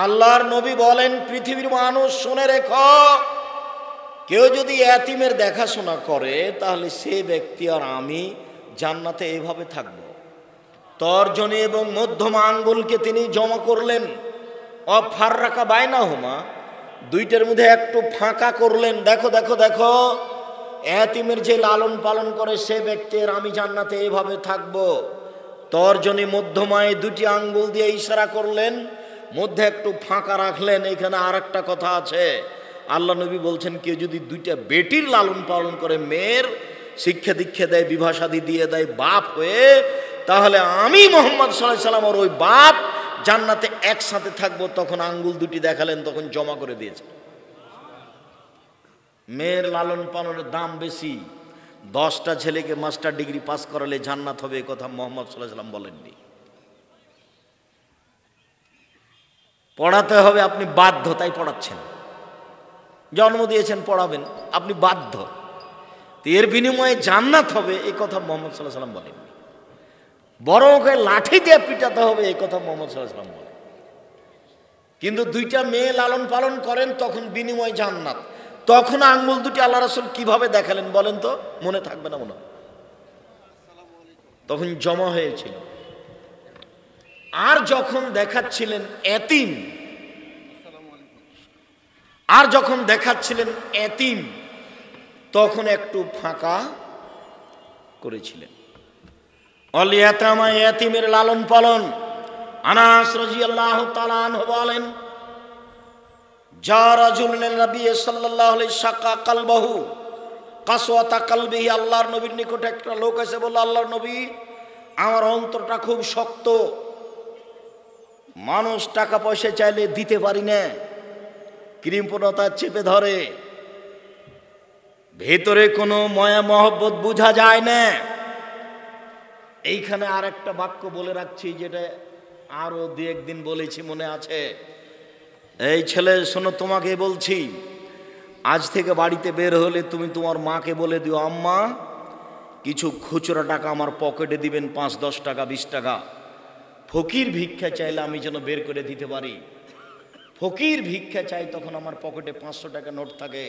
আল্লাহর নবী বলেন, পৃথিবীর মানুষ শুনে রেখো, কেউ যদি এতিমের দেখাশোনা করে তাহলে সে ব্যক্তি আর আমি জান্নাতে এভাবে থাকব। তর্জনী এবং মধ্যমা আঙ্গুলকে তিনি জমা করলেন, অফাররাকা বাইনাহুমা, দুইটার মধ্যে একটু ফাঁকা করলেন। দেখো দেখো দেখো, এতিমের যে লালন পালন করে সে ব্যক্তির আমি জান্নাতে এভাবে থাকব। তর্জনী মধ্যমায় দুটি আঙ্গুল দিয়ে ইশারা করলেন, মধ্যে একটু ফাঁকা রাখলেন। এখানে আর একটা কথা আছে, আল্লাহ নবী বলছেন কেউ যদি দুইটা বেটির লালন পালন করে, মেয়ের শিক্ষা দীক্ষা দেয়, বিবাহ শাদী দিয়ে দেয় বাপ হয়ে, তাহলে আমি মুহাম্মদ সাল্লাল্লাহু আলাইহি ওয়াসাল্লাম আর ওই বাপ জান্নাতে একসাথে থাকবো। তখন আঙ্গুল দুটি দেখালেন, তখন জমা করে দিয়েছে। মেয়ের লালন পালনের দাম বেশি। 10টা ছেলেকে মাস্টার ডিগ্রি পাস করালে জান্নাত হবে, এ কথা মুহাম্মদ সাল্লাল্লাহু আলাইহি ওয়াসাল্লাম বলেননি। পড়াতে হবে, আপনি বাধ্য, তাই পড়াচ্ছেন। জন্ম দিয়েছেন, পড়াবেন, আপনি বাধ্য। এর বিনিময়ে জান্নাত হবে, এই কথা মুহাম্মদ সাল্লাল্লাহু আলাইহি ওয়াসাল্লাম বলেননি। বড় ওকে লাঠি দিয়ে পিটাতে হবে, এই কথা মুহাম্মদ সাল্লাল্লাহু আলাইহি ওয়াসাল্লাম বলেন। কিন্তু দুইটা মেয়ে লালন পালন করেন, তখন বিনিময় জান্নাত। তখন আঙ্গুল দুটি আল্লাহ রাসূল কিভাবে দেখালেন বলেন তো? মনে থাকবে না মনে হয়, তখন জমা হয়েছিল। আর যখন দেখাচ্ছিলেন এতিম, তখন একটু ফাঁকা করেছিলেন। অল ইয়াতামা, এতিমের লালন পালন। আনাস রাদিয়াল্লাহু তাআলা আনহু বলেন, যা রাজুলুন নবী সাল্লাল্লাহু আলাইহি শাকা কলবহু কাসওয়াতা কলবিহি, আল্লাহর নবীর নিকটে একটা লোক এসে বলল, আল্লাহর নবী, আমার অন্তরটা খুব শক্ত, মানুষ টাকা পয়সা চাইলে দিতে পারি না, কৃপণতা চেপে ধরে, ভেতরে কোনো মায়া মহব্বত বোঝা যায় না। এইখানে আর একটা বাক্য বলে রাখছি, যেটা আরো 2-1 দিন বলেছি, মনে আছে? এই ছেলে শোনো, তোমাকে বলছি, আজ থেকে বাড়িতে বের হলে তুমি তোমার মাকে বলে দিও, আম্মা কিছু খুচরা টাকা আমার পকেটে দিবেন, 5-10 টাকা 20 টাকা। ফকির ভিক্ষা চাইলে আমি যেন বের করে দিতে পারি। ফকির ভিক্ষা চাই, তখন আমার পকেটে 500 টাকা নোট থাকে,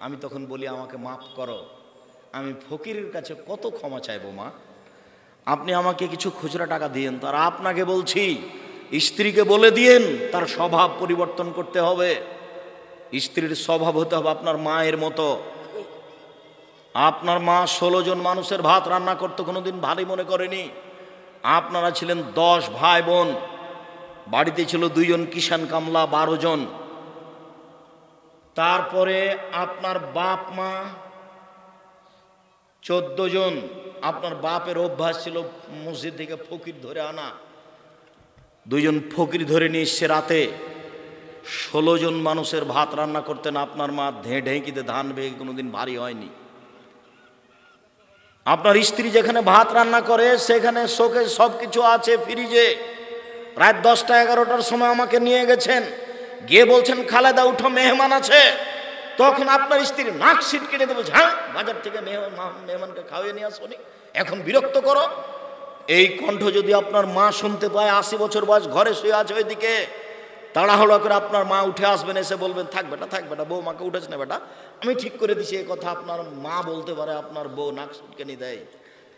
আমি তখন বলি আমাকে মাফ করো, আমি ফকিরের কাছে কত ক্ষমা চাইবো মা, আপনি আমাকে কিছু খুচরা টাকা দিয়েন। তার আপনাকে বলছি, স্ত্রীকে বলে দিয়েন তার স্বভাব পরিবর্তন করতে হবে। স্ত্রীর স্বভাব হতে হবে আপনার মায়ের মতো। আপনার মা 16 জন মানুষের ভাত রান্না করতে কোনোদিন ভারী মনে করেনি। আপনারা ছিলেন 10 ভাই বোন, বাড়িতে ছিল 2 জন কিষান কামলা, 12 জন। তারপরে আপনার বাপ মা 14 জন। আপনার বাপের অভ্যাস ছিল মসজিদ থেকে ফকির ধরে আনা, 2 জন ফকির ধরে নিয়ে এসে রাতে 16 জন মানুষের ভাত রান্না করতেন। আপনার মা ঢেঁকিতে ধান বেগে কোনোদিন ভারী হয়নি। আপনার স্ত্রী যেখানে ভাত রান্না করে সেখানে শোকে সব কিছু আছে, ফ্রিজে। রাত 10টা 11টার সময় আমাকে নিয়ে গেছেন, গিয়ে বলছেন খালেদা উঠো, মেহমান আছে। তখন আপনার স্ত্রী নাক সিট কেটে দিয়ে বলছে, হ্যাঁ বাজার থেকে মেহমানকে খাওয়িয়ে নিয়ে আসনি, এখন বিরক্ত করো। এই কণ্ঠ যদি আপনার মা শুনতে পায়, 80 বছর বয়স, ঘরে শুয়ে আছে ওইদিকে, তাড়াহুড়ো করে আপনার মা উঠে আসবেন, এসে বলবেন থাক বেটা, বউ মাকে উঠেছে না বেটা, আমি ঠিক করে দিছি। এই কথা আপনার মা বলতে পারে, আপনার বউ নাক সিটকানি দেয়।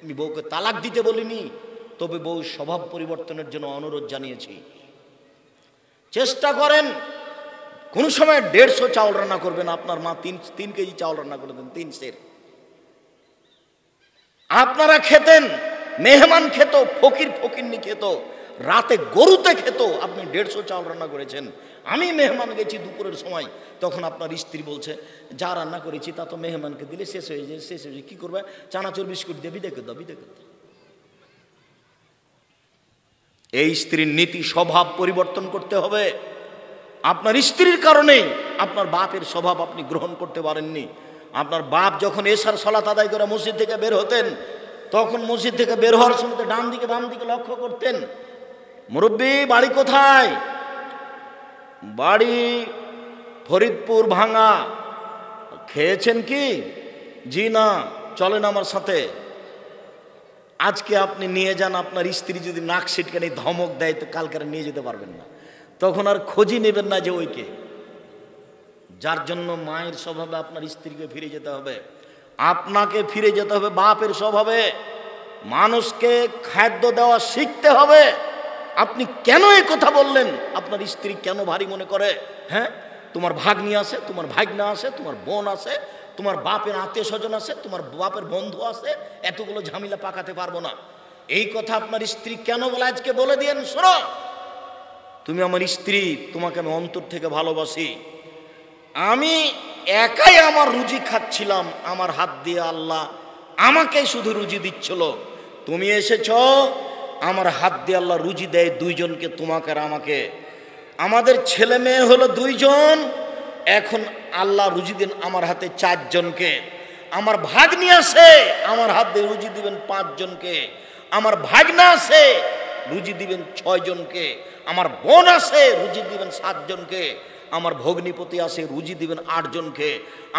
আমি বউকে তালাক দিতে বলিনি, তবে বউ স্বভাব পরিবর্তনের জন্য অনুরোধ জানিয়েছি। চেষ্টা করেন কোন সময় 150 চাউল রান্না করবেন, আপনার মা 3 কেজি চাউল রান্না করে দেন, 3 সের। আপনারা খেতেন, মেহমান খেত, ফকিরনি খেত, রাতে গরুতে খেত, আপনি 150 চাউল রান্না করেছেন। আমি মেহমান গেছি দুপুরের সময়, তখন আপনার স্ত্রী বলছে, যা রান্না করেছি তা তো মেহমানকে দিলে শেষ হয়ে যায়, কি করবে, চানাচুর বিস্কুট দিয়ে বিদে করে দাও। এই স্ত্রীর নীতি স্বভাব পরিবর্তন করতে হবে। আপনার স্ত্রীর কারণে আপনার বাপের স্বভাব আপনি গ্রহণ করতে পারেননি। আপনার বাপ যখন এশার সালাত আদায় করে মসজিদ থেকে বের হতেন, তখন মসজিদ থেকে বের হওয়ার সময় ডান দিকে বাম দিকে লক্ষ্য করতেন, মুরব্বী বাড়ি কোথায়? বাড়ি ফরিদপুর ভাঙা। খেয়েছেন কি? জি না। চলেন আমার সাথে। আজকে আপনি নিয়ে যান, আপনার স্ত্রী যদি নাক সিটকানি ধমক দেয় তো কালকে নিয়ে যেতে পারবেন না। তখন আর খোঁজই নেবেন না যে ওইকে। যার জন্য মায়ের স্বভাবে আপনার স্ত্রীকে ফিরে যেতে হবে, আপনাকে ফিরে যেতে হবে বাপের স্বভাবে। মানুষকে খাদ্য দেওয়া শিখতে হবে। আপনি কেন এই কথা বললেন? আপনার স্ত্রী কেন ভারী মনে করে? হ্যাঁ, তোমার ভাগ্নি আছে, তোমার ভাগনা আছে, তোমার বোন আছে, তোমার বাপের আত্মীয় স্বজন আছে, তোমার বাপের বন্ধু আছে, এতগুলো ঝামেলা পাকাতে পারবো না। এই কথা আপনার স্ত্রী কেন বলে আজকে বলে দিয়েন, শোনো তুমি আমার স্ত্রী, তোমাকে আমি অন্তর থেকে ভালোবাসি। আমি একাই আমার রুজি খাচ্ছিলাম, আমার হাত দিয়ে আল্লাহ আমাকে শুধু রুজি দিচ্ছিল। তুমি এসেছ, আমার হাত দিয়ে আল্লাহ রুজি দেয় দুইজনকে, তোমাকে আর আমাকে। আমাদের ছেলে মেয়ে হলো দুইজন, এখন আল্লাহ রুজি দেন আমার হাতে চারজনকে। আমার ভাগ্নি আছে, আমার হাত দিয়ে রুজি দিবেন পাঁচজনকে। আমার ভাগনা আছে, রুজি দিবেন ছয়জনকে। আমার বোন আছে, রুজি দিবেন সাতজনকে। আমার ভগ্নিপতি আছে, রুজি দিবেন আটজনকে।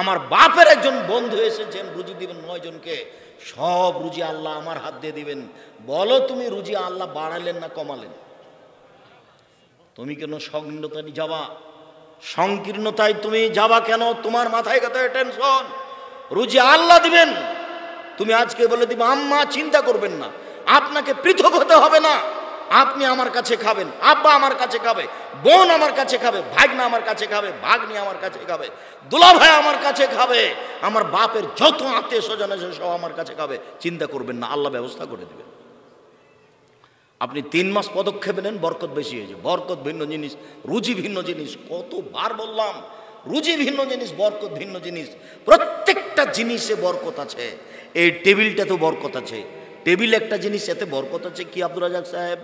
আমার বাপের একজন বন্ধু এসেছেন, রুজি দিবেন নয়জনকে। সব রুজি আল্লাহ আমার হাত দিয়ে দিবেন। বলো তুমি রুজি আল্লাহ বাড়ালেন না কমালেন? তুমি কেন সংকীর্ণতায় যাবা? সংকীর্ণতায় তুমি যাবা কেন? তোমার মাথায় কথায় টেনশন। রুজি আল্লাহ দিবেন। তুমি আজকে বলে দিবে আম্মা চিন্তা করবেন না, আপনাকে পৃথক হতে হবে না, আপনি আমার কাছে খাবেন, আব্বা আমার কাছে খাবে, বোন আমার কাছে খাবে, ভাগনা আমার কাছে খাবে, ভাগ্নি আমার কাছে খাবে, দুলাভাই আমার কাছে খাবে, আমার বাপের যত আত্মীয় স্বজন আছে সব আমার কাছে খাবে। চিন্তা করবেন না, আল্লাহ ব্যবস্থা করে দেবেন। আপনি 3 মাস পদক্ষেপ নেন, বরকত বেশি হয়েছে। বরকত ভিন্ন জিনিস, রুজি ভিন্ন জিনিস। কতবার বললাম, রুজি ভিন্ন জিনিস, বরকত ভিন্ন জিনিস। প্রত্যেকটা জিনিসে বরকত আছে। এই টেবিলটাতেও বরকত আছে। টেবিল একটা জিনিস, এতে বরকত আছে। কি আব্দুর রাজাক সাহেব,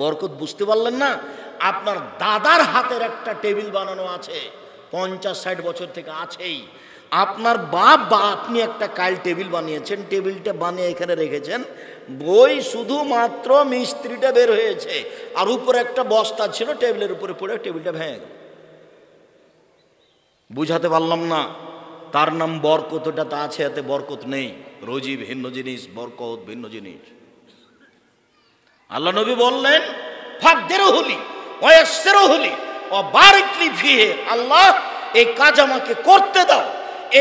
বরকত বুঝতে পারলেন না? আপনার দাদার হাতের একটা টেবিল বানানো আছে, 50-60 বছর থেকে আছেই। আপনার বাপ বা আপনি একটা কাল টেবিল বানিয়েছেন, টেবিলটা বানিয়ে এখানে রেখেছেন, বই শুধুমাত্র মিস্ত্রিটা বের হয়েছে, আর উপরে একটা বস্তা ছিল, টেবিলের উপরে পড়ে টেবিলটা ভেঙে গেল। বুঝাতে পারলাম না? তার নাম বরকত। ওটা তা আছে, এতে বরকত নেই। রুজি ভিন্ন জিনিস, বরকত ভিন্ন জিনিস। আল্লাহ নবী বললেন ফাকদিরহুলি ওয়া ইয়াসসিরহুলি ওয়া বারিক লি ফিহি। আল্লাহ এই কাজ আমাকে করতে দাও,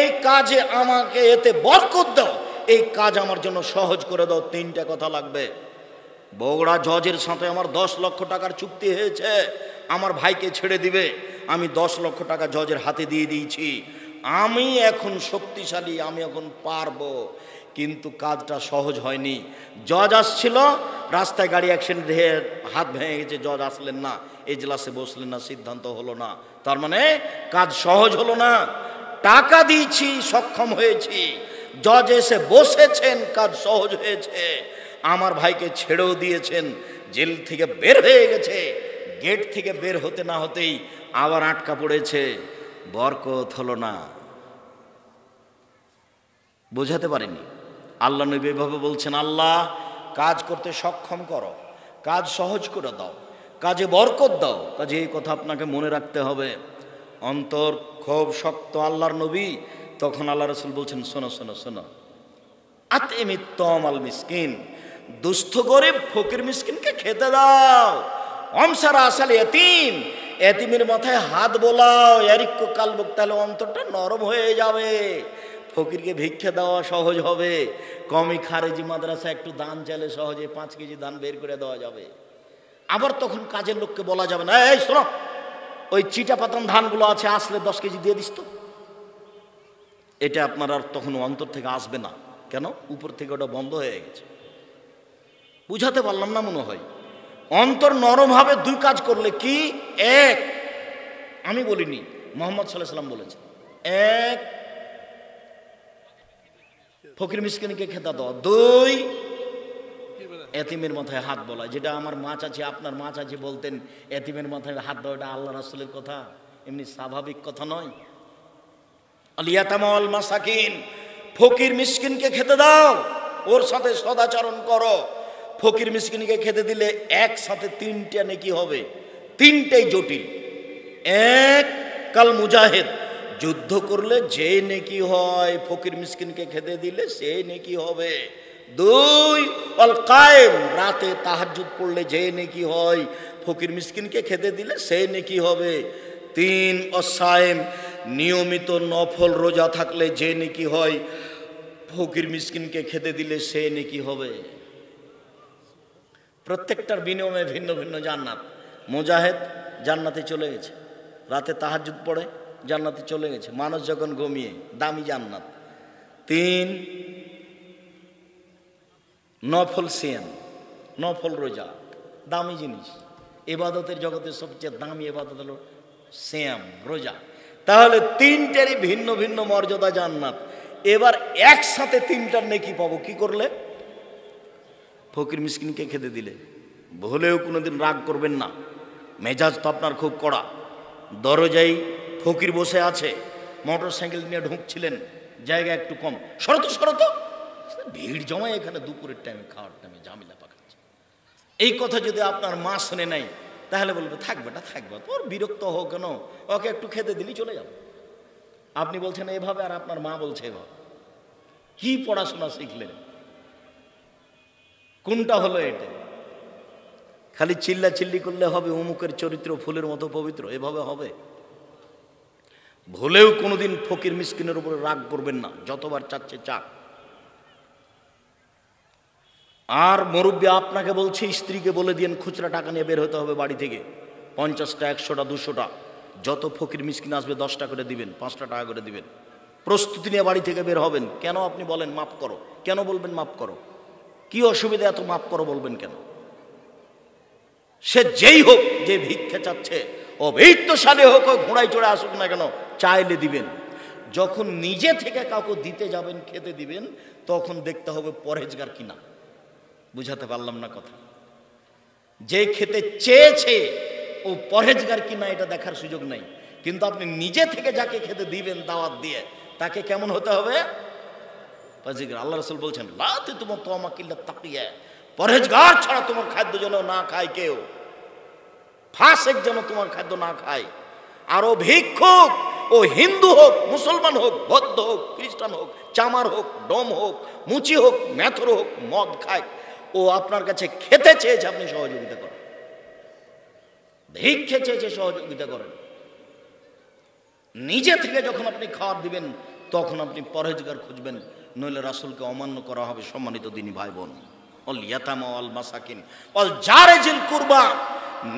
এই কাজে আমাকে এতে বরকত দাও, এই কাজ আমার জন্য সহজ করে দাও। 3টা কথা লাগবে। বগুড়া জজের সাথে আমার 10 লক্ষ টাকার চুক্তি হয়েছে, আমার ভাইকে ছেড়ে দিবে। আমি 10 লক্ষ টাকা জজের হাতে দিয়ে দিয়েছি। আমি এখন শক্তিশালী, আমি এখন পারবো, কিন্তু কাজটা সহজ হয়নি। জজ আসছিল, রাস্তায় গাড়ি অ্যাক্সিডেন্ট হয়ে হাত ভেঙে গেছে, জজ আসলেন না, এজলাসে বসলেন না, সিদ্ধান্ত হলো না। তার মানে কাজ সহজ হলো না। টাকা দিয়েছি, সক্ষম হয়েছি, জজ এসে বসেছেন, কাজ সহজ হয়েছে। আমার ভাইকে ছেড়েও দিয়েছেন, জেল থেকে বের হয়ে গেছে, গেট থেকে বের হতে না হতেই আবার আটকা পড়েছে, বরকত হলো না। বোঝাতে পারেনি। আল্লাহ নবী এভাবে বলছেন, আল্লাহ কাজ করতে সক্ষম করো, কাজ সহজ করে দাও, কাজে বরকত দাও। কাজে এই কথা আপনাকে মনে রাখতে হবে। অন্তর খুব শক্ত আল্লাহর নবী। তখন আল্লাহ রাসূল বলছেন, শোনো শোনো শোনো, আতিমিত তমাল মিসকিন, দুস্থ গরিব ফকির মিসকিনকে খেতে দাও। অমসারা আসাল এতিম, এতিমের মাথায় হাত বোলাও, এরিক্য কালবুক, তাহলে অন্তরটা নরম হয়ে যাবে। ফকিরকে ভিক্ষা দেওয়া সহজ হবে। কমি খারেজি মাদ্রাসা একটু দান চাইলে সহজে 5 কেজি দান বের করে দেওয়া যাবে। আবার তখন কাজের লোককে বলা যাবে না, এই শোনো, ওই চিটা পাতান ধানগুলো আছে, আসলে 10 কেজি দিয়ে দিস তো। এটা আপনার আর তখন অন্তর থেকে আসবে না। কেন? উপর থেকে ওটা বন্ধ হয়ে গেছে। বুঝাতে পারলাম না মনে হয়? অন্তর নরম হবে 2 কাজ করলে। কি? 1, আমি বলিনি, মুহাম্মদ সাল্লাল্লাহু আলাইহি ওয়াসাল্লাম বলেছেন, 1 ফকির মিসকিনকে খেতে দাও, 2 এতিমের মাথায় হাত বলা। যেটা আমার মা চাচি, আপনার মা চাচি বলতেন এতিমের মাথায় হাত দাও, এটা আল্লাহ রাসূলের কথা, এমনি স্বাভাবিক কথা নয়। আল ইয়াতামা ওয়াল মাসাকিন, ফকির মিসকিনকে খেতে দাও, ওর সাথে সদাচরণ করো। ফকির মিসকিনকে খেতে দিলে একসাথে 3টা নেকি হবে, 3টাই জটিল। 1 কাল মুজাহিদ, যুদ্ধ করলে যে নেকি হয়, ফকির মিসকিনকে খেতে দিলে সেই নেকি হবে। 2 আল কায়েম, রাতে তাহাজ্জুদ পড়লে যে নেকি হয়, ফকির মিসকিনকে খেতে দিলে সেই নেকি হবে। 3 অসায়েম, নিয়মিত নফল রোজা থাকলে যে নেকি হয়, ফকির মিসকিনকে খেতে দিলে সে নেকি হবে। প্রত্যেকটার বিনিময়ে ভিন্ন ভিন্ন জান্নাত। মুজাহিদ জান্নাতে চলে গেছে, রাতে তাহাজ্জুদ পড়ে জান্নাতে চলে গেছে, মানুষ যখন ঘুমিয়ে, দামি জান্নাত। 3 নফল সিয়াম, নফল রোজা, দামি জিনিস। ইবাদতের জগতের সবচেয়ে দামি ইবাদত হলো সিয়াম, রোজা। তাহলে 3টেরই ভিন্ন ভিন্ন মর্যাদা, জান্নাত। এবার একসাথে 3টার নেকি পাবো কি করলে? ফকির মিসকিনকে খেতে দিলে। ভুলেও কোনোদিন রাগ করবেন না, মেজাজ তো আপনার খুব কড়া। দরজায় ফকির বসে আছে, মোটর সাইকেল নিয়ে ঢুকছিলেন, জায়গা একটু কম, শরত শরত ভিড় জমায় এখানে দুপুরের টাইমে, খাওয়ার টাইমে ঝামেলা পাকাচ্ছে। এই কথা যদি আপনার মা শুনে নাই, তাহলে বলবে থাক বেটা থাকবে, তোর বিরক্ত হোক কেন, ওকে একটু খেতে দিলি চলে যাবে। আপনি বলছেন এভাবে, আর আপনার মা বলছে এভাবে। কি পড়াশোনা শিখলেন? কোনটা হলো এটা? খালি চিল্লা চিল্লি করলে হবে অমুকের চরিত্র ফুলের মতো পবিত্র, এভাবে হবে? ভুলেও কোনোদিন ফকির মিসকিনের উপরে রাগ করবেন না, যতবার চাচ্ছে চাক। আর মুরব্বী আপনাকে বলছে, স্ত্রীকে বলে দিন খুচরা টাকা নিয়ে বের হতে হবে বাড়ি থেকে, 50টা 100টা 200টা, যত ফকির মিসকিন আসবে 10টা করে দিবেন, 5টা টাকা করে দিবেন, প্রস্তুতি নিয়ে বাড়ি থেকে বের হবেন। কেন আপনি বলেন মাফ করো? কেন বলবেন মাফ করো? কি অসুবিধা এত মাফ করো বলবেন কেন? সে যেই হোক, যে ভিক্ষা চাচ্ছে, অভিজ্ঞশালী হোক, ঘোড়ায় চড়ে আসুক না কেন, চাইলে দিবেন। যখন নিজে থেকে কাউকে দিতে যাবেন, খেতে দিবেন, তখন দেখতে হবে পরহেজগার কিনা। বুঝাতে পারলাম না কথা? যে খেতে চেয়েছে ও পরহেজগার কিনা এটা দেখার সুযোগ নাই, কিন্তু আপনি নিজে থেকে যাকে খেতে দিবেন দাওয়াত দিয়ে, তাকে কেমন হতে হবে? আল্লাহ রাসূল বলছেন, লা তুতমা তামাকিল্লা তাকিয়া, পরহেজগার ছাড়া তোমার খাদ্য যেন না খায় কেউ, ফাসেক যেন তোমার খাদ্য না খায়। আরো ভিক্ষুক, ও হিন্দু হোক, মুসলমান হোক, বৌদ্ধ হোক, খ্রিস্টান হোক, চামার হোক, ডোম হোক, মুচি হোক, মেথর হোক, মদ খায়, ও আপনার কাছে খেতে চেয়েছে, আপনি সহযোগিতা করেন। ভিক্ষে চেয়েছে, সহযোগিতা করেন। নিজে থেকে যখন আপনি খাওয়ার দিবেন, তখন আপনি পরহেজগার খুঁজবেন, নইলে রাসূলকে অমান্য করা হবে। সম্মানিত দিনী ভাই বোন, অল ইয়াতামা ওয়াল মাসাকিন ওয়াল জারি জিল কুরবা,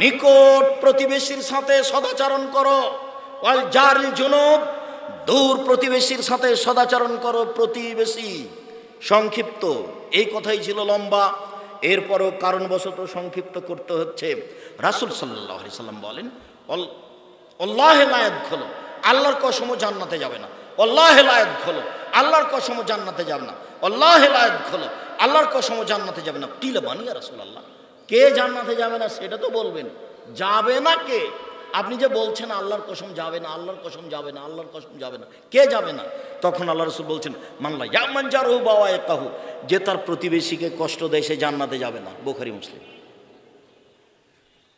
নিকট প্রতিবেশীর সাথে সদাচরণ করো। ওয়াল জারিল জুনুব, দূর প্রতিবেশীর সাথে সদাচরণ করো। প্রতিবেশী সংক্ষিপ্ত, এই কথাই ছিল লম্বা, এরপরও কারণবশত সংক্ষিপ্ত করতে হচ্ছে। রাসূল সাল্লাল্লাহু আলাইহি সাল্লাম বলেন, আল্লাহ লা ইয়াদখুলু, আল্লাহর কসমও জান্নাতে যাবে না। আল্লাহ লা ইয়াদখুলু, আল্লাহর কসমও জান্নাতে যাবে না। আল্লাহ লা ইয়াদখুলু, আল্লাহর কসমও জান্নাতে যাবে না। কিলা বানি ইয়া রাসূলুল্লাহ, কে জান্নাতে যাবে না সেটা তো বলবেন। যাবে না কে? আপনি যে বলছেন আল্লাহর কসম যাবে না, আল্লাহর কসম যাবে না, আল্লাহর কসম যাবে না, কে যাবে না? তখন আল্লাহ রাসূল বলছেন, মানলা ইয়ামান জারহু বাওয়াইকাহু, যে তার প্রতিবেশীকে কষ্ট দেয় সে জান্নাতে যাবে না। বুখারী মুসলিম।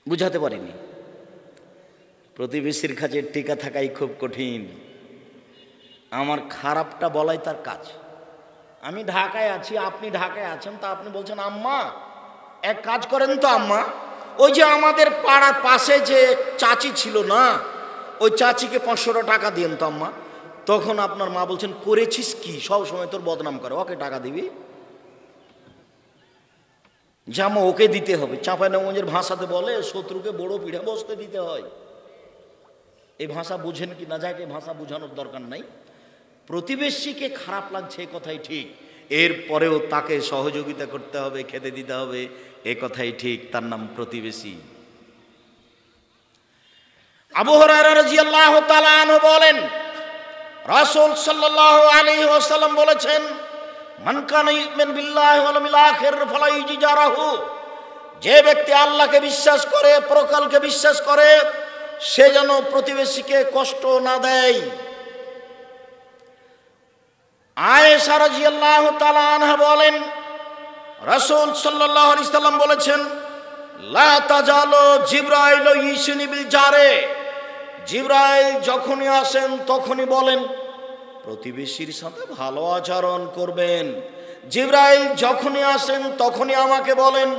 বুঝাতে পারিনি? প্রতিবেশীর কাছে টিকা থাকাই খুব কঠিন। আমার খারাপটা বলাই তার কাজ। আমি ঢাকায় আছি, আপনি ঢাকায় আছেন, তা আপনি বলছেন আম্মা এক কাজ করেন তো আম্মা, ওই যে আমাদের পাড়ার পাশে যে চাচি ছিল না, ওই চাচিকে 500 টাকা দিয়েন তো আম্মা। তখন আপনার মা বলছেন, করেছিস কি? সব সময় তোর বদনাম করে, ওকে টাকা দিবি? জামা ওকে দিতে হবে। চাঁপাইনবাবগঞ্জের ভাষাতে বলে, শত্রুকে বড় পিঠে বসতে দিতে হয়। এই ভাষা বুঝেন কি না, যাকে ভাষা বোঝানোর দরকার নাই। প্রতিবেশীকে খারাপ লাগছে এ কথাই ঠিক, এরপরেও তাকে সহযোগিতা করতে হবে, খেতে দিতে হবে, এ কথাই ঠিক, তার নাম প্রতিবেশী। আবু হুরায়রা রাদিয়াল্লাহু তাআলা আনহু বলেন, রাসূল সাল্লাল্লাহু আলাইহি ওয়াসাল্লাম বলেছেন, মান কানা ইউমিনু বিল্লাহি ওয়াল ইয়াউমিল আখির ফালা ইউজিরাহু, যে ব্যক্তি আল্লাহকে বিশ্বাস করে, পরকালকে বিশ্বাস করে, সে যেন প্রতিবেশীকে কষ্ট না দেয়। আয়েশা রাদিয়াল্লাহু তাআলা আনহা বলেন, রাসূল সাল্লাল্লাহু আলাইহি সাল্লাম বলেছেন, লা তাজালু জিবরাইল ইউসিনি বিল জারে, জিবরাইল যখনই আসেন তখনই বলেন প্রতিবেশীর সাথে ভালো আচরণ করবেন। জিবরাইল যখনই আসেন তখনই আমাকে বলেন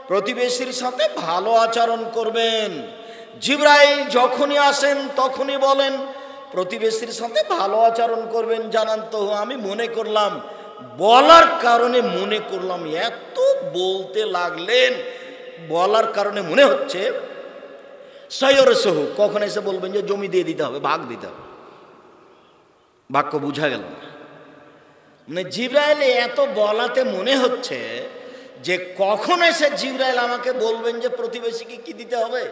প্রতিবেশীর সাথে ভালো আচরণ করবেন। জিবরাইল যখনই আসেন তখনই বলেন প্রতিবেশীর সাথে ভালো আচরণ করবেন। জানান তো, আমি মনে করলাম, বলার কারণে মনে করলাম, এত বলতে লাগলেন, বলার কারণে মনে হচ্ছে সৈয়রসহু, কখন এসে বলবেন যে জমি দিয়ে দিতে হবে, ভাগ দিতে হবে। বাক্য বুঝা গেল না। মানে জিবরাইল এত বলাতে মনে হচ্ছে যে কখন এসে জিবরাইল আমাকে বলবেন যে প্রতিবেশীকে কি দিতে হবে,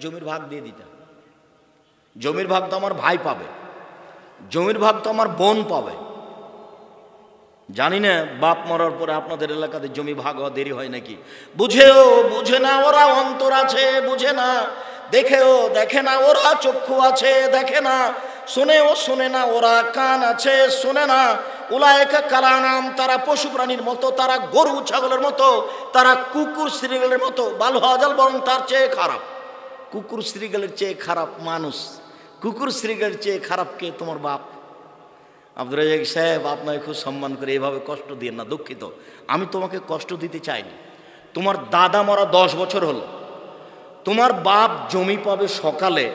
জমির ভাগ দিয়ে দিতে হবে। জমির ভাগ তো আমার ভাই পাবে, জমির ভাগ তো আমার বোন পাবে। জানি না বাপ মরার পরে আপনাদের এলাকাতে জমি ভাগ হওয়া দেরি হয় নাকি। বুঝেও বুঝে না ওরা, অন্তর আছে বুঝে না, দেখেও দেখে না ওরা, চক্ষু আছে দেখে না, শোনেও শোনে না ওরা, কান আছে শোনে না। উলায়েকা কালানাম, তারা পশু প্রাণীর মতো, তারা গরু ছাগলের মতো, তারা কুকুর শ্রীগলের মতো। বাল হাজাল, বরং তার চেয়ে খারাপ। কুকুর শ্রীগলের চেয়ে খারাপ মানুষ, কুকুর শ্রীগলের চেয়ে খারাপ কে? তোমার বাপ। আব্দুর রাজ্জাক সাহেব, আপনাকে খুব সম্মান করে, এভাবে কষ্ট দিয়ে না, দুঃখিত, আমি তোমাকে কষ্ট দিতে চাইনি। তোমার দাদা মরা 10 বছর হলো, তোমার বাপ জমি পাবে সকালে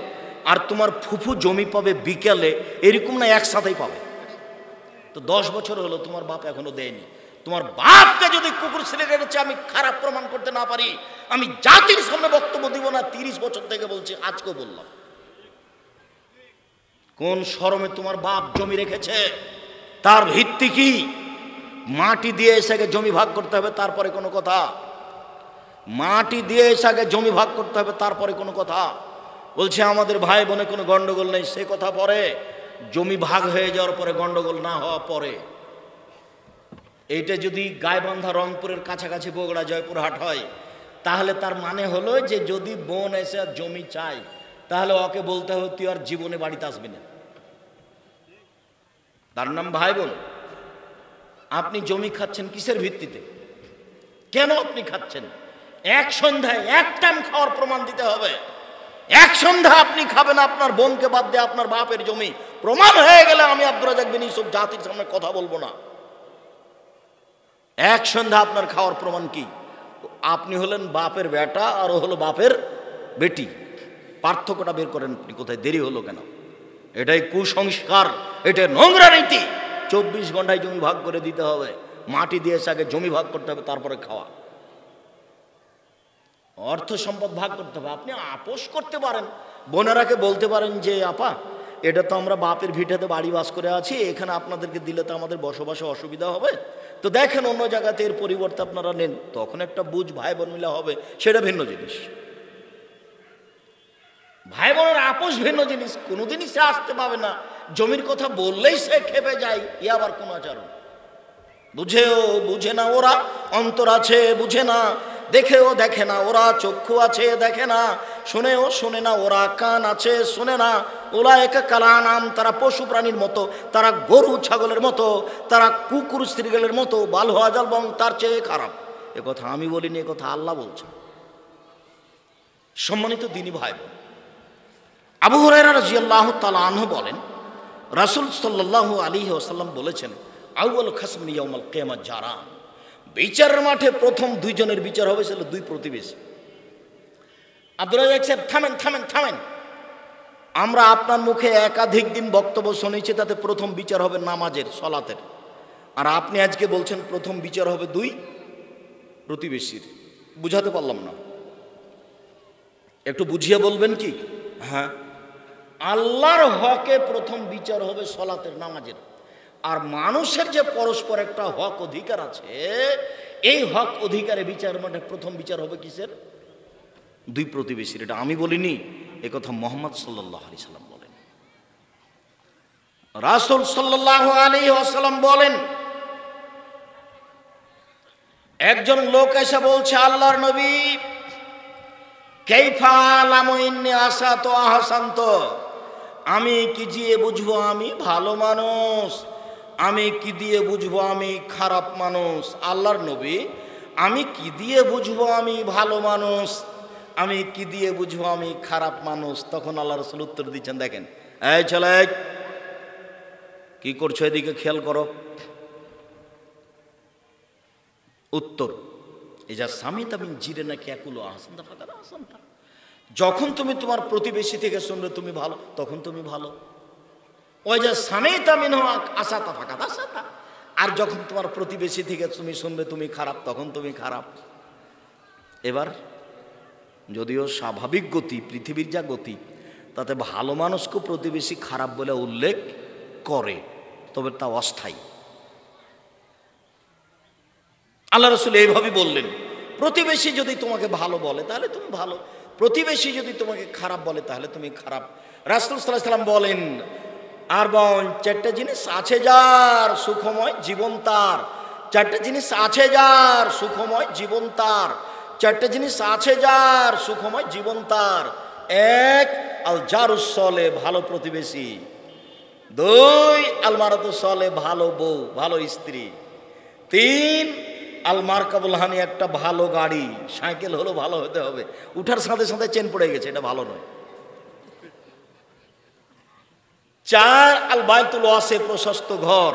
আর তোমার ফুফু জমি পাবে বিকেলে, এরকম না একসাথেই পাবে। তো 10 বছর হলো তোমার বাপ এখনো দেয়নি। তোমার বাপকে যদি কুকুর শ্রেণীর চেয়ে আমি খারাপ প্রমাণ করতে না পারি, আমি জাতির সামনে বক্তব্য দিব না। 30 বছর থেকে বলছি, আজকেও বললাম। কোন শরমে তোমার বাপ জমি রেখেছে? তার ভিত্তি কি? মাটি দিয়ে এসে জমি ভাগ করতে হবে, তারপরে কোনো কথা। মাটি দিয়ে এসে জমি ভাগ করতে হবে, তারপরে কোনো কথা। বলছে আমাদের ভাই বোনে কোনো গন্ডগোল নেই, সে কথা পরে। জমি ভাগ হয়ে যাওয়ার পরে গন্ডগোল না হওয়া পরে। এইটা যদি গাইবান্ধা রংপুরের কাছাকাছি বগুড়া জয়পুরহাট হয়, তাহলে তার মানে হলো যে যদি বোন এসে জমি চায়, তাহলে ওকে বলতে হবে তুই আর জীবনে বাড়িতে আসবি না। তার নাম ভাই বোন। আপনি জমি খাচ্ছেন কিসের ভিত্তিতে? কেন আপনি খাচ্ছেন? এক সন্ধ্যায় এক টাইম খাওয়ার প্রমাণ দিতে হবে। এক সন্ধ্যা আপনি খাবেন আপনার বোনকে বাদ দিয়ে আপনার বাপের জমি, প্রমাণ হয়ে গেলে আমি আব্দুর রাজ্জাক বিন ইউসুফ জাতির সামনে কথা বলবো না। এক সন্ধ্যা আপনার খাওয়ার প্রমাণ কি? আপনি হলেন বাপের বেটা আর ও হলো বাপের বেটি। পার্থক্যটা বের করেন আপনি কোথায়? দেরি হলো কেন? এটাই কুসংস্কার, এটা নোংরা নীতি। 24 ঘন্টায় জমি ভাগ করে দিতে হবে, মাটি দিয়ে আগে জমি ভাগ করতে হবে, তারপরে খাওয়া। অর্থ সম্পদ ভাগ করতে হবে। আপনি আপোষ করতে পারেন, বোনেরাকে বলতে পারেন যে আপা, এটা তো আমরা বাপের ভিটাতে বাড়ি বাস করে আছি, এখানে আপনাদেরকে দিলে তো আমাদের বসবাসে অসুবিধা হবে, তো দেখেন অন্য জায়গাতে এর পরিবর্তে আপনারা নেন। তখন একটা বুঝ ভাই বোন মিলা হবে, সেটা ভিন্ন জিনিস। ভাই বোনের আপোষ ভিন্ন জিনিস। কোনোদিনই সে আসতে পাবে না, জমির কথা বললেই সে খেপে যায়। ই আবার কোন আচরণ? বুঝেও বুঝে না ওরা, অন্তর আছে বুঝে না, দেখেও দেখে না ওরা, চক্ষু আছে দেখে না, শোনেও শোনে না ওরা, কান আছে শোনে না। উলায়েকা কালানাম, তারা পশু প্রাণীর মতো, তারা গরু ছাগলের মতো, তারা কুকুর শ্রীগলের মতো। বাল হাজাল, বং তার চেয়ে খারাপ। এ কথা আমি বলিনি, এ কথা আল্লাহ বলছেন। সম্মানিত দিনী ভাই বোন, আবু হুরায়রা রাদিয়াল্লাহু তাআলা আনহু বলেন, রাসূল সাল্লাল্লাহু আলাইহি ওয়াসাল্লাম বলেছেন, আউয়ালু খাসমিন ইয়াউমাল কিয়ামাহ জারান, বিচারের মাঠে প্রথম 2 জনের বিচার হবে, সেটা 2 প্রতিবেশী। আব্দুর রাজ্জাক সাহেব, থামেন থামেন থামেন। আমরা আপনার মুখে একাধিক দিন বক্তব্য শুনেছি, তাতে প্রথম বিচার হবে নামাজের, সালাতের। আর আপনি আজকে বলছেন প্রথম বিচার হবে 2 প্রতিবেশীর। বুঝাতে পারলাম না, একটু বুঝিয়ে বলবেন কি? হ্যাঁ, আল্লাহর হকে প্রথম বিচার হবে সালাতের, নামাজের। আর মানুষের যে পরস্পর একটা হক অধিকার আছে, এই হক অধিকারে বিচার মাঠে প্রথম বিচার হবে কিসের? 2 প্রতিবেশীর। এটা আমি বলিনি, এ কথা মুহাম্মদ সাল্লাল্লাহু আলাইহি সাল্লাম বলেন। রাসূল সাল্লাল্লাহু আলাইহি ওয়াসাল্লাম বলেন, একজন লোক এসে বলছে, আল্লাহর নবী, কাইফা আলামু ইন্নী আসাতু আহসান্ত, আমি কি দিয়ে বুঝবো আমি ভালো মানুষ? আমি কি দিয়ে বুঝবো আমি খারাপ মানুষ? আল্লাহর নবী, আমি কি দিয়ে বুঝবো আমি ভালো মানুষ? আমি কি দিয়ে বুঝবো আমি খারাপ মানুষ? তখন আল্লাহ রাসূল উত্তর দিচ্ছেন, দেখেন, এই ছেলে কি করছো, এদিকে খেয়াল করো। উত্তর, এজা সামিতা মিন জিরানাকি ইয়াকুলু আহসানতা ফাকাদ আহসানতা। যখন তুমি তোমার প্রতিবেশী থেকে শুনবে তুমি ভালো, তখন তুমি ভালো। ওই যে সামিতা মিনহু আসাতা ফাকাদ আসাতা। আর যখন তোমার প্রতিবেশী থেকে তুমি শুনবে তুমি খারাপ, তখন তুমি খারাপ। এবার যদিও স্বাভাবিক গতি, পৃথিবীর যা গতি, তাতে ভালো মানুষকেও প্রতিবেশী খারাপ বলে উল্লেখ করে, তবে তা অস্থায়ী। আল্লাহ রাসূল এইভাবে বললেন, প্রতিবেশী যদি তোমাকে ভালো বলে তাহলে তুমি ভালো, প্রতিবেশী যদি তোমাকে খারাপ বলে তাহলে তুমি খারাপ। রাসূল সাল্লাল্লাহু আলাইহি ওয়াসাল্লাম বলেন, আরবাউন, চারটা জিনিস আছে যার সুখময় জীবন তার, চারটা জিনিস আছে যার সুখময় জীবন তার, চারটা জিনিস আছে যার সুখময় জীবন তার। এক, আল জারুস সলে, ভালো প্রতিবেশী। দুই, আল মারাতু সলে, ভালো বউ, ভালো স্ত্রী। তিন, আল মারকাবুল হানি, একটা ভালো গাড়ি, সাইকেল হলো ভালো হতে হবে, উঠার সাথে সাথে চেন পড়ে গেছে, এটা ভালো নয়। চার, আল বাইতুল ওয়াসি, প্রশস্ত ঘর,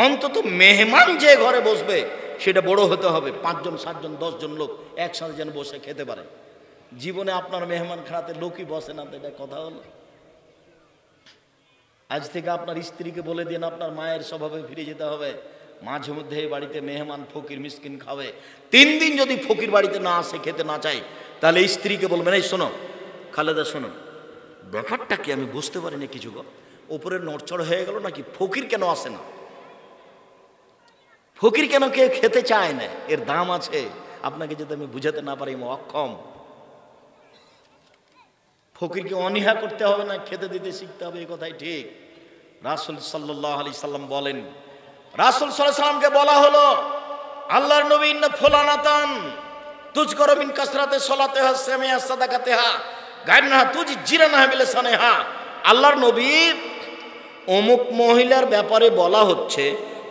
অন্তত মেহমান যে ঘরে বসবে সেটা বড় হতে হবে, 5 জন 7 জন 10 জন লোক একসাথে যেন বসে খেতে পারে। জীবনে আপনার মেহমান খানাতে লোকই বসে না, এটা কথা হলো? আজ থেকে আপনার স্ত্রীকে বলে দিন আপনার মায়ের স্বভাবে ফিরে যেতে হবে, মাঝে মধ্যে এই বাড়িতে মেহমান ফকির মিসকিন খাবে। 3 দিন যদি ফকির বাড়িতে না আসে, খেতে না চাই, তাহলে স্ত্রীকে বলবেন, এই শোনো খালেদা, শোনো, ব্যাপারটা কি আমি বুঝতে পারিনি কিছু, গো ওপরে নড়চড় হয়ে গেল নাকি, ফকির কেন আসে না, ফকির কেন কেউ খেতে চায় না, এর দাম আছে, আপনাকে যদি আমি বুঝাতে না পারি আমি অক্ষম। ফকিরকে অনীহা করতে হবে না, খেতে দিতে শিখতে হবে, এই কথাই ঠিক। রাসূল সাল্লাল্লাহু আলাইহি সাল্লাম বলেন, রাসূল সাল্লাল্লাহু আলাইহি সাল্লামকে বলা হলো, আল্লাহর নবী, ইন্না ফুলানাতান তুজকর মিন কাসরাতে সলাতেহা সামিয়া সাদাকাতেহা গায়রনাহা তুজ জিরানাহা বিলিসানিহা। আল্লাহর নবী, অমুক মহিলার ব্যাপারে বলা হচ্ছে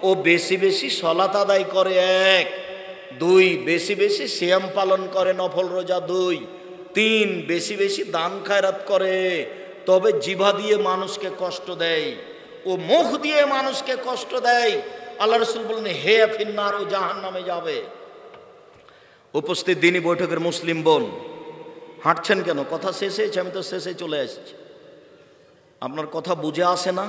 ও বেশি বেশি সলাত আদায় করে, 1। 2, বেশি বেশি সিয়াম পালন করে, নফল রোজা 2। 3, বেশি বেশি দান খায়রাত করে, তবে জিভা দিয়ে মানুষকে কষ্ট দেয়, ও মুখ দিয়ে মানুষকে কষ্ট দেয়। আল্লাহ রাসূল বলেন, হে ফিন্নার, ও জাহান্নামে যাবে। উপস্থিত দিনী বৈঠকের মুসলিম বোন, হাঁটছেন কেন? কথা শেষ হয়েছে, আমি তো শেষে চলে এসেছি। আপনার কথা বুঝে আসে না?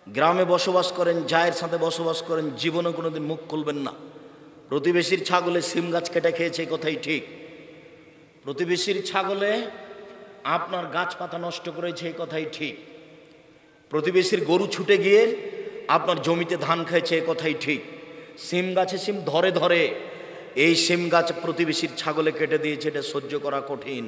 গ্রামে বসবাস করেন, জায়ের সাথে বসবাস করেন, জীবনে কোনোদিন মুখ খুলবেন না। প্রতিবেশীর ছাগলে সিম গাছ কেটে খেয়েছে, এই কথাই ঠিক। প্রতিবেশীর ছাগলে আপনার গাছপাতা নষ্ট করেছে, এই কথাই ঠিক। প্রতিবেশীর গরু ছুটে গিয়ে আপনার জমিতে ধান খেয়েছে, এই কথাই ঠিক। সিম গাছে সিম ধরে ধরে, এই সিম গাছ প্রতিবেশীর ছাগলে কেটে দিয়েছে, এটা সহ্য করা কঠিন।